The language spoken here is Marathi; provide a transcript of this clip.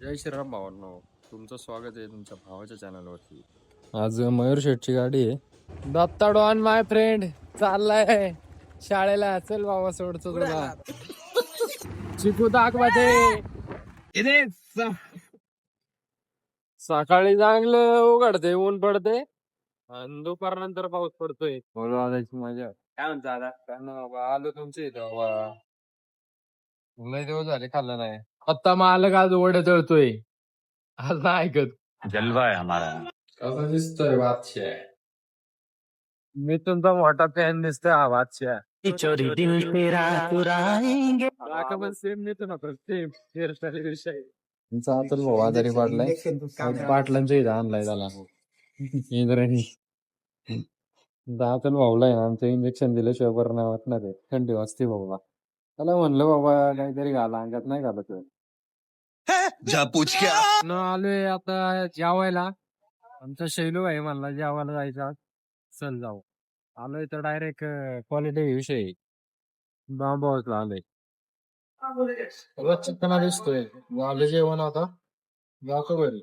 जय श्रीराम भावांनो, तुमचं स्वागत आहे तुमच्या भावाच्या चॅनलवरती. आज मयूर शेठची गाडी आहे. दत्ता डॉन माय फ्रेंड चाललाय शाळेला. चल बाबा सोडतो तुला. चिकू दाखवायचे. सकाळी चांगलं उघडते, ऊन पडते आणि दुपारनंतर पाऊस पडतोय. बोलू आलायची मजा. काय म्हणता आता? काय नाही बाबा, आलो तुमच्या इथं बाबा. लय दिवस झाले खाल्लं नाही. आत्ता मालक आज ओढे तळतोय. आज नाही ऐकत. जलवा है हमारा. कसा दिसतोय बादशाह? मी तुमचा मोठा फॅन दिसतोय हा बादशाह. चोरी दिल तेरा चुराएंगे. पण सेम नेतो ना तर सेम हेअरस्टाईल विषय. तुमचा अतुल भाऊ आजारी पाडलाय. पाटलांच्या इथं आणलाय त्याला इंद्राणी. अतुल भाऊला आहे ना आमचं इंजेक्शन दिल्याशिवाय बरं नाही वाटणार आहे. थंडी वाजते भाऊला. त्याला म्हणलं बाबा काहीतरी घाला अंगात, नाही घालत. जा पूछ क्या. न आलोय आता जेवायला. आमचा शैलू भाई म्हणला जेवायला जायचं आज. चल जाऊ. आलोय तर डायरेक्ट क्वालिटी विषय बांबावसला आलोय. चिकना दिसतोय. आलं जेवण आता जातो घरी.